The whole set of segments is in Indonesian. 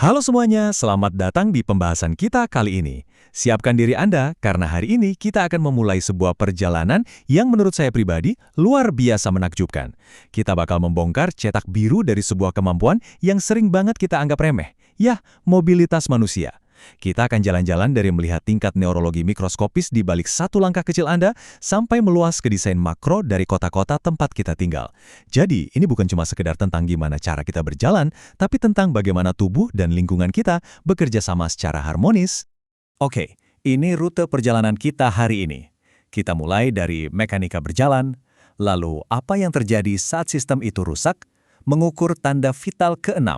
Halo semuanya, selamat datang di pembahasan kita kali ini. Siapkan diri Anda, karena hari ini kita akan memulai sebuah perjalanan yang menurut saya pribadi luar biasa menakjubkan. Kita bakal membongkar cetak biru dari sebuah kemampuan yang sering banget kita anggap remeh. Yah, mobilitas manusia. Kita akan jalan-jalan dari melihat tingkat neurologi mikroskopis di balik satu langkah kecil Anda, sampai meluas ke desain makro dari kota-kota tempat kita tinggal. Jadi, ini bukan cuma sekedar tentang gimana cara kita berjalan, tapi tentang bagaimana tubuh dan lingkungan kita bekerja sama secara harmonis. Oke, ini rute perjalanan kita hari ini. Kita mulai dari mekanika berjalan, lalu apa yang terjadi saat sistem itu rusak, mengukur tanda vital ke-6,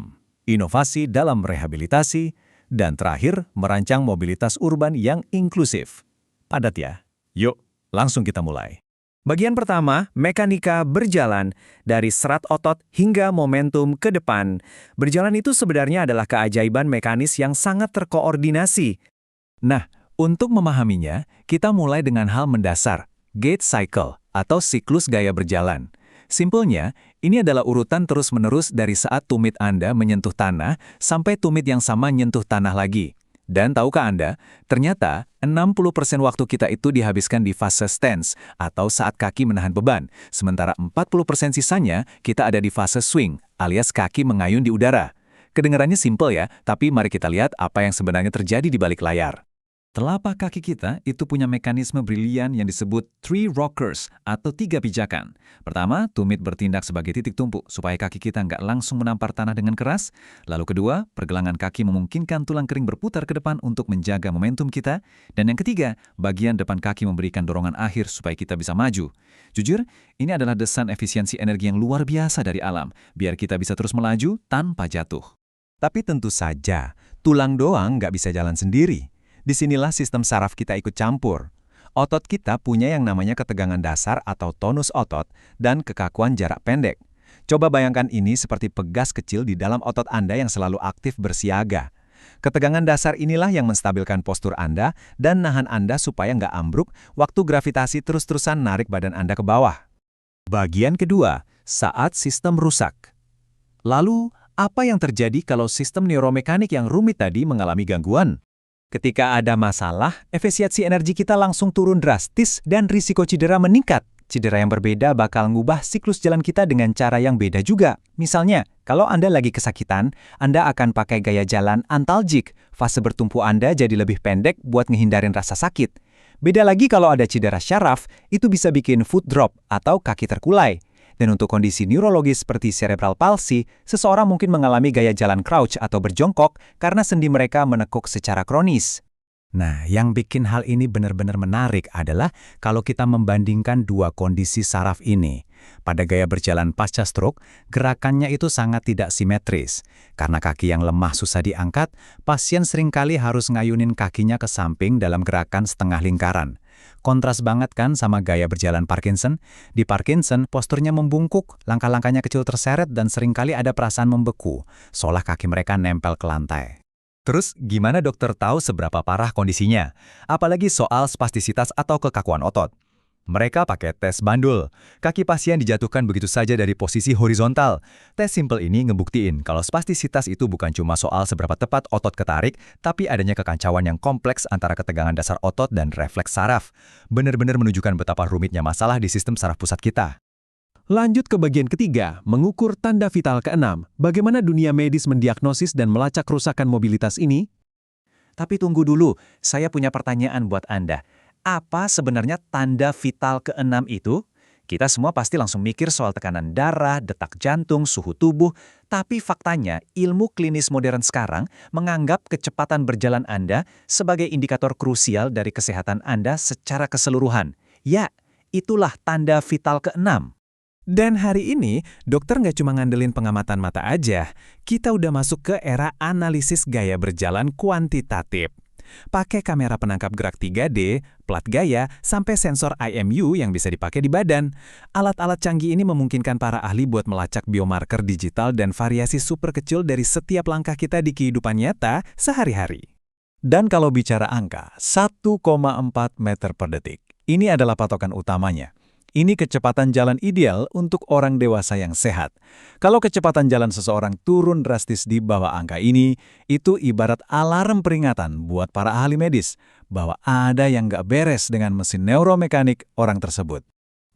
inovasi dalam rehabilitasi, dan terakhir, merancang mobilitas urban yang inklusif. Padat ya? Yuk, langsung kita mulai. Bagian pertama, mekanika berjalan, dari serat otot hingga momentum ke depan. Berjalan itu sebenarnya adalah keajaiban mekanis yang sangat terkoordinasi. Nah, untuk memahaminya, kita mulai dengan hal mendasar, gait cycle atau siklus gaya berjalan. Simpelnya, ini adalah urutan terus-menerus dari saat tumit Anda menyentuh tanah sampai tumit yang sama nyentuh tanah lagi. Dan tahukah Anda, ternyata 60% waktu kita itu dihabiskan di fase stance atau saat kaki menahan beban, sementara 40% sisanya kita ada di fase swing alias kaki mengayun di udara. Kedengarannya simpel ya, tapi mari kita lihat apa yang sebenarnya terjadi di balik layar. Telapak kaki kita itu punya mekanisme brilian yang disebut three rockers atau 3 pijakan. Pertama, tumit bertindak sebagai titik tumpu supaya kaki kita nggak langsung menampar tanah dengan keras. Lalu kedua, pergelangan kaki memungkinkan tulang kering berputar ke depan untuk menjaga momentum kita. Dan yang ketiga, bagian depan kaki memberikan dorongan akhir supaya kita bisa maju. Jujur, ini adalah desain efisiensi energi yang luar biasa dari alam, biar kita bisa terus melaju tanpa jatuh. Tapi tentu saja, tulang doang nggak bisa jalan sendiri. Disinilah sistem saraf kita ikut campur. Otot kita punya yang namanya ketegangan dasar atau tonus otot dan kekakuan jarak pendek. Coba bayangkan ini seperti pegas kecil di dalam otot Anda yang selalu aktif bersiaga. Ketegangan dasar inilah yang menstabilkan postur Anda dan nahan Anda supaya nggak ambruk waktu gravitasi terus-terusan narik badan Anda ke bawah. Bagian kedua, saat sistem rusak. Lalu, apa yang terjadi kalau sistem neuromekanik yang rumit tadi mengalami gangguan? Ketika ada masalah, efisiensi energi kita langsung turun drastis dan risiko cedera meningkat. Cedera yang berbeda bakal ngubah siklus jalan kita dengan cara yang beda juga. Misalnya, kalau Anda lagi kesakitan, Anda akan pakai gaya jalan antalgik. Fase bertumpu Anda jadi lebih pendek buat ngehindarin rasa sakit. Beda lagi kalau ada cedera syaraf, itu bisa bikin foot drop atau kaki terkulai. Dan untuk kondisi neurologis seperti cerebral palsy, seseorang mungkin mengalami gaya jalan crouch atau berjongkok karena sendi mereka menekuk secara kronis. Nah, yang bikin hal ini benar-benar menarik adalah kalau kita membandingkan dua kondisi saraf ini. Pada gaya berjalan pasca stroke, gerakannya itu sangat tidak simetris. Karena kaki yang lemah susah diangkat, pasien seringkali harus ngayunin kakinya ke samping dalam gerakan setengah lingkaran. Kontras banget kan sama gaya berjalan Parkinson? Di Parkinson, posturnya membungkuk, langkah-langkahnya kecil terseret dan seringkali ada perasaan membeku, seolah kaki mereka nempel ke lantai. Terus, gimana dokter tahu seberapa parah kondisinya? Apalagi soal spastisitas atau kekakuan otot. Mereka pakai tes bandul. Kaki pasien dijatuhkan begitu saja dari posisi horizontal. Tes simpel ini ngebuktiin kalau spastisitas itu bukan cuma soal seberapa tepat otot ketarik, tapi adanya kekacauan yang kompleks antara ketegangan dasar otot dan refleks saraf. Benar-benar menunjukkan betapa rumitnya masalah di sistem saraf pusat kita. Lanjut ke bagian ketiga, mengukur tanda vital ke-6. Bagaimana dunia medis mendiagnosis dan melacak kerusakan mobilitas ini? Tapi tunggu dulu, saya punya pertanyaan buat Anda. Apa sebenarnya tanda vital ke-6 itu? Kita semua pasti langsung mikir soal tekanan darah, detak jantung, suhu tubuh, tapi faktanya ilmu klinis modern sekarang menganggap kecepatan berjalan Anda sebagai indikator krusial dari kesehatan Anda secara keseluruhan. Ya, itulah tanda vital ke-6. Dan hari ini, dokter nggak cuma ngandelin pengamatan mata aja, kita udah masuk ke era analisis gaya berjalan kuantitatif. Pakai kamera penangkap gerak 3D, plat gaya, sampai sensor IMU yang bisa dipakai di badan. Alat-alat canggih ini memungkinkan para ahli buat melacak biomarker digital dan variasi super kecil dari setiap langkah kita di kehidupan nyata sehari-hari. Dan kalau bicara angka, 1,4 meter per detik. Ini adalah patokan utamanya. Ini kecepatan jalan ideal untuk orang dewasa yang sehat. Kalau kecepatan jalan seseorang turun drastis di bawah angka ini, itu ibarat alarm peringatan buat para ahli medis bahwa ada yang nggak beres dengan mesin neuromekanik orang tersebut.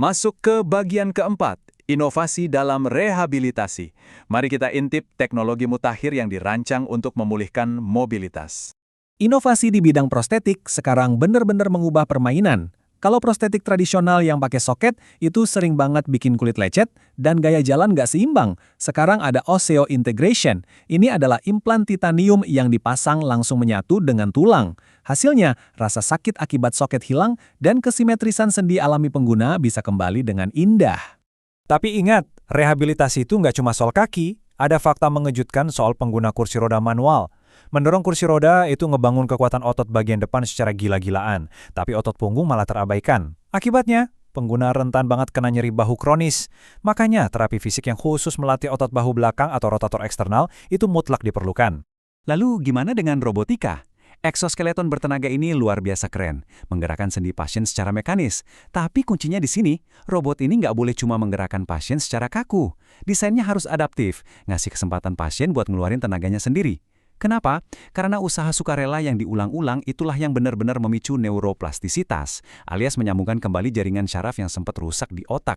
Masuk ke bagian keempat, inovasi dalam rehabilitasi. Mari kita intip teknologi mutakhir yang dirancang untuk memulihkan mobilitas. Inovasi di bidang prostetik sekarang benar-benar mengubah permainan. Kalau prostetik tradisional yang pakai soket itu sering banget bikin kulit lecet dan gaya jalan nggak seimbang. Sekarang ada osseointegration. Ini adalah implan titanium yang dipasang langsung menyatu dengan tulang. Hasilnya, rasa sakit akibat soket hilang dan kesimetrisan sendi alami pengguna bisa kembali dengan indah. Tapi ingat, rehabilitasi itu nggak cuma soal kaki, ada fakta mengejutkan soal pengguna kursi roda manual. Mendorong kursi roda itu ngebangun kekuatan otot bagian depan secara gila-gilaan, tapi otot punggung malah terabaikan. Akibatnya, pengguna rentan banget kena nyeri bahu kronis. Makanya, terapi fisik yang khusus melatih otot bahu belakang atau rotator eksternal itu mutlak diperlukan. Lalu gimana dengan robotika? Eksoskeleton bertenaga ini luar biasa keren, menggerakkan sendi pasien secara mekanis. Tapi kuncinya di sini, robot ini nggak boleh cuma menggerakkan pasien secara kaku. Desainnya harus adaptif, ngasih kesempatan pasien buat ngeluarin tenaganya sendiri. Kenapa? Karena usaha sukarela yang diulang-ulang itulah yang benar-benar memicu neuroplastisitas, alias menyambungkan kembali jaringan syaraf yang sempat rusak di otak.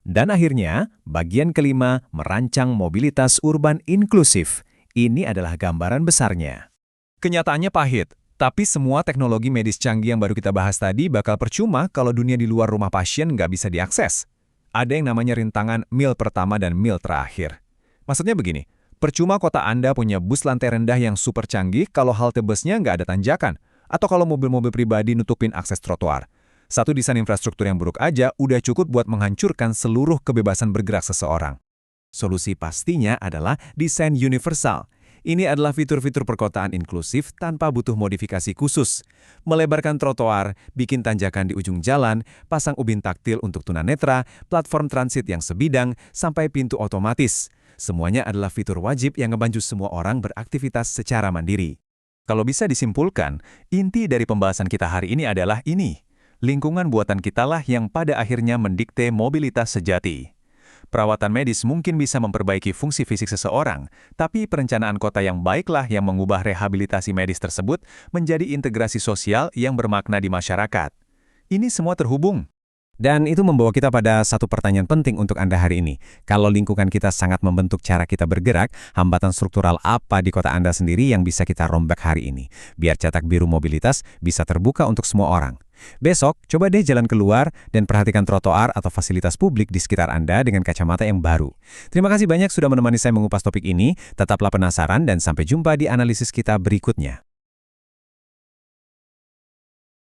Dan akhirnya, bagian kelima, merancang mobilitas urban inklusif. Ini adalah gambaran besarnya. Kenyataannya pahit, tapi semua teknologi medis canggih yang baru kita bahas tadi bakal percuma kalau dunia di luar rumah pasien nggak bisa diakses. Ada yang namanya rintangan mil pertama dan mil terakhir. Maksudnya begini, percuma kota Anda punya bus lantai rendah yang super canggih kalau halte busnya nggak ada tanjakan, atau kalau mobil-mobil pribadi nutupin akses trotoar. Satu desain infrastruktur yang buruk aja udah cukup buat menghancurkan seluruh kebebasan bergerak seseorang. Solusi pastinya adalah desain universal. Ini adalah fitur-fitur perkotaan inklusif tanpa butuh modifikasi khusus. Melebarkan trotoar, bikin tanjakan di ujung jalan, pasang ubin taktil untuk tunanetra, platform transit yang sebidang, sampai pintu otomatis. Semuanya adalah fitur wajib yang ngebantu semua orang beraktivitas secara mandiri. Kalau bisa disimpulkan, inti dari pembahasan kita hari ini adalah ini. Lingkungan buatan kitalah yang pada akhirnya mendikte mobilitas sejati. Perawatan medis mungkin bisa memperbaiki fungsi fisik seseorang, tapi perencanaan kota yang baiklah yang mengubah rehabilitasi medis tersebut menjadi integrasi sosial yang bermakna di masyarakat. Ini semua terhubung. Dan itu membawa kita pada satu pertanyaan penting untuk Anda hari ini. Kalau lingkungan kita sangat membentuk cara kita bergerak, hambatan struktural apa di kota Anda sendiri yang bisa kita rombak hari ini? Biar cetak biru mobilitas bisa terbuka untuk semua orang. Besok, coba deh jalan keluar dan perhatikan trotoar atau fasilitas publik di sekitar Anda dengan kacamata yang baru. Terima kasih banyak sudah menemani saya mengupas topik ini. Tetaplah penasaran dan sampai jumpa di analisis kita berikutnya.